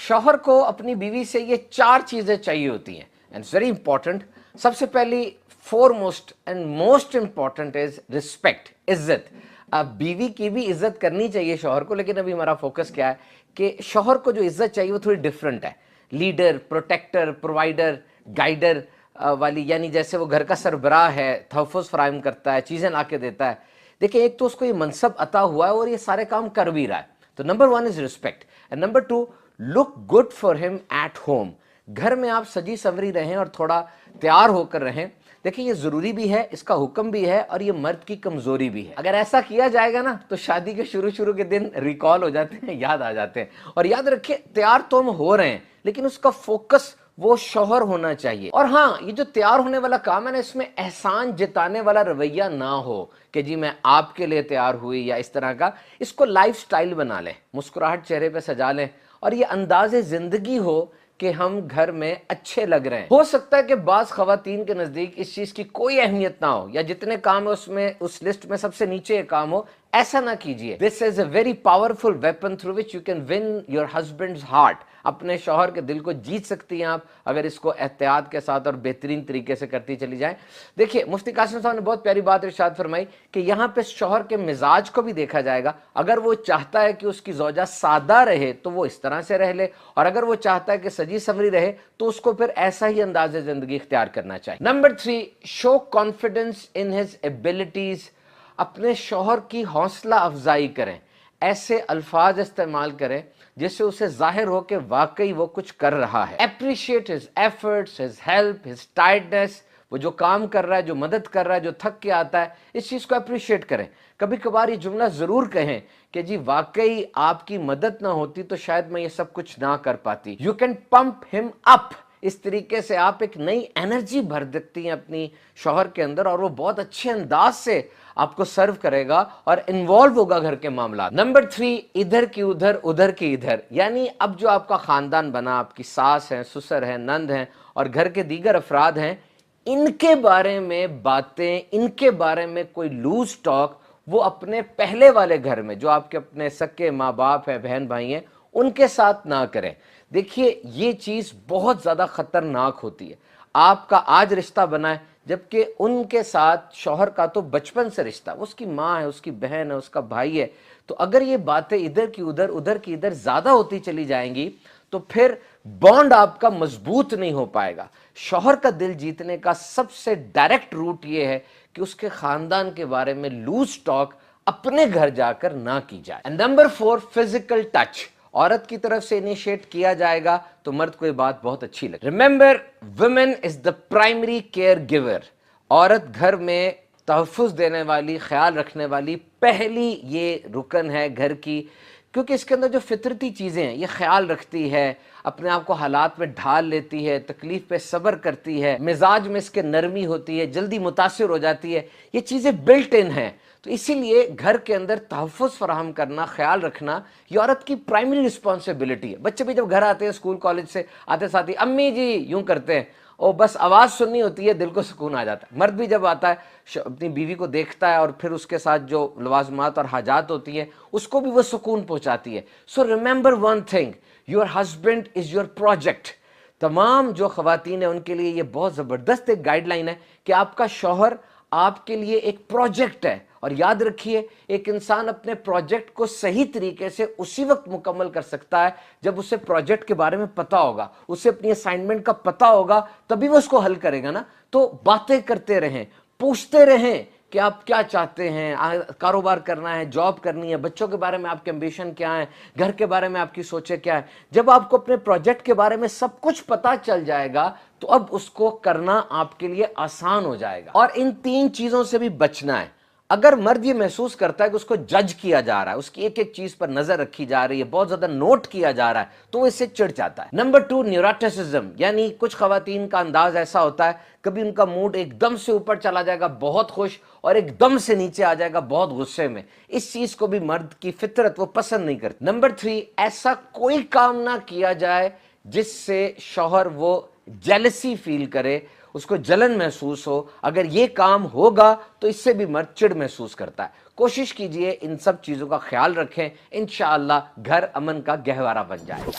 शौहर को अपनी बीवी से ये 4 चीजें चाहिए होती हैं एंड इट्स वेरी इंपॉर्टेंट। सबसे पहली foremost and most important is respect, इज्जत। अब बीवी की भी इज्जत करनी चाहिए शौहर को, लेकिन अभी हमारा फोकस क्या है कि शौहर को जो इज्जत चाहिए वो थोड़ी डिफरेंट है। लीडर, प्रोटेक्टर, प्रोवाइडर, गाइडर वाली, यानी जैसे वो घर का सरबराह है, तहफ़्फ़ुज़ फराहम करता है, चीज़ें ला के देता है। देखिए, एक तो उसको ये मनसब अता हुआ है और ये सारे काम कर भी रहा है। तो number 1 is respect and number 2, look good for him at home. घर में आप सजी संवरी रहें और थोड़ा तैयार होकर रहें। देखिए, ये ज़रूरी भी है, इसका हुक्म भी है और ये मर्द की कमज़ोरी भी है। अगर ऐसा किया जाएगा ना तो शादी के शुरू के दिन रिकॉल हो जाते हैं, याद आ जाते हैं। और याद रखिए, तैयार तो हम हो रहे हैं लेकिन उसका फोकस वो शौहर होना चाहिए। और हाँ, ये जो तैयार होने वाला काम है ना, इसमें एहसान जताने वाला रवैया ना हो कि जी मैं आपके लिए तैयार हुई या इस तरह का। इसको लाइफ स्टाइल बना लें, मुस्कुराहट चेहरे पे सजा लें और ये अंदाज़े ज़िंदगी हो कि हम घर में अच्छे लग रहे हैं। हो सकता है कि बाज़ ख़वातीन के नज़दीक इस चीज़ की कोई अहमियत ना हो या जितने काम है उसमें उस लिस्ट में सबसे नीचे काम हो। ऐसा ना कीजिए। This is a very powerful weapon through which you can win your husband's heart. अपने शौहर के दिल को जीत सकती हैं आप अगर इसको एहतियात के साथ और बेहतरीन तरीके से करती चली जाएं। देखिए, मुफ्ती कासिम साहब ने बहुत प्यारी बात इरशाद फरमाई कि यहाँ पे शौहर के मिजाज को भी देखा जाएगा। अगर वो चाहता है कि उसकी ज़ौजा सादा रहे तो वो इस तरह से रह ले, और अगर वो चाहता है कि सजी संवरी रहे तो उसको फिर ऐसा ही अंदाज़े ज़िंदगी इख्तियार करना चाहिए। Number 3, show confidence in his abilities. अपने शौहर की हौसला अफजाई करें, ऐसे अल्फाज इस्तेमाल करें जिससे उसे जाहिर हो कि वाकई वो कुछ कर रहा है। Appreciate his efforts, his help, his tiredness. वो जो काम कर रहा है, जो मदद कर रहा है, जो थक के आता है, इस चीज़ को अप्रिशिएट करें। कभी कभार ये जुमला ज़रूर कहें कि जी वाकई आपकी मदद ना होती तो शायद मैं ये सब कुछ ना कर पाती। You can pump him up. इस तरीके से आप एक नई एनर्जी भर देती हैं अपनी शौहर के अंदर और वो बहुत अच्छे अंदाज से आपको सर्व करेगा और इन्वॉल्व होगा घर के मामला। नंबर 3, इधर की उधर उधर की इधर। यानी अब जो आपका खानदान बना, आपकी सास है, ससुर है, नंद हैं और घर के दीगर अफराद हैं, इनके बारे में बातें, इनके बारे में कोई लूज टॉक वो अपने पहले वाले घर में जो आपके अपने सके माँ बाप है, बहन भाई हैं, उनके साथ ना करें। देखिए, ये चीज़ बहुत ज़्यादा ख़तरनाक होती है। आपका आज रिश्ता बना है जबकि उनके साथ शौहर का तो बचपन से रिश्ता, उसकी माँ है, उसकी बहन है, उसका भाई है। तो अगर ये बातें इधर की उधर उधर की इधर ज़्यादा होती चली जाएंगी तो फिर बॉन्ड आपका मजबूत नहीं हो पाएगा। शौहर का दिल जीतने का सबसे डायरेक्ट रूट ये है कि उसके ख़ानदान के बारे में लूज टॉक अपने घर जाकर ना की जाए। And number 4, physical touch. औरत की तरफ से इनिशिएट किया जाएगा तो मर्द को ये बात बहुत अच्छी लगे। Remember, women is the primary care giver. औरत घर में तहफ़्फ़ुज़ देने वाली, ख्याल रखने वाली पहली ये रुकन है घर की, क्योंकि इसके अंदर जो फितरती चीज़ें हैं ये ख्याल रखती है, अपने आप को हालात में ढाल लेती है, तकलीफ पे सब्र करती है, मिजाज में इसके नरमी होती है, जल्दी मुतासिर हो जाती है। ये चीज़ें बिल्ट इन हैं। तो इसीलिए घर के अंदर तहफ़्फ़ुज़ फराहम करना, ख्याल रखना, ये औरत की प्राइमरी रिस्पॉन्सिबिलिटी है। बच्चे भी जब घर आते हैं स्कूल कॉलेज से आते साथ ही अम्मी जी यूं करते हैं और बस आवाज़ सुननी होती है, दिल को सुकून आ जाता है। मर्द भी जब आता है अपनी बीवी को देखता है और फिर उसके साथ जो लवाजमात और हाजात होती हैं उसको भी वो सुकून पहुँचाती है। So remember one thing, your husband is your project. तमाम जो ख़वातीन हैं उनके लिए ये बहुत ज़बरदस्त एक गाइडलाइन है कि आपका शौहर आपके लिए एक प्रोजेक्ट है। और याद रखिए, एक इंसान अपने प्रोजेक्ट को सही तरीके से उसी वक्त मुकम्मल कर सकता है जब उसे प्रोजेक्ट के बारे में पता होगा, उसे अपनी असाइनमेंट का पता होगा, तभी वो उसको हल करेगा ना। तो बातें करते रहें, पूछते रहें कि आप क्या चाहते हैं, कारोबार करना है, जॉब करनी है, बच्चों के बारे में आपके एम्बिशन क्या है, घर के बारे में आपकी सोचें क्या है। जब आपको अपने प्रोजेक्ट के बारे में सब कुछ पता चल जाएगा तो अब उसको करना आपके लिए आसान हो जाएगा। और इन 3 चीज़ों से भी बचना है। अगर मर्द ये महसूस करता है कि उसको जज किया जा रहा है, उसकी एक एक चीज पर नजर रखी जा रही है, बहुत ज्यादा नोट किया जा रहा है, तो वो इससे चिढ़ जाता है। Number 2, neuroticism. यानी कुछ खवातीन का अंदाज ऐसा होता है, कभी उनका मूड एकदम से ऊपर चला जाएगा बहुत खुश और एकदम से नीचे आ जाएगा बहुत गुस्से में। इस चीज को भी मर्द की फितरत वो पसंद नहीं करती। नंबर 3, ऐसा कोई काम ना किया जाए जिससे शौहर वो जेलसी फील करे, उसको जलन महसूस हो। अगर ये काम होगा तो इससे भी मर्द चिढ़ महसूस करता है। कोशिश कीजिए इन सब चीज़ों का ख्याल रखें, इंशाअल्लाह घर अमन का गहवारा बन जाएगा।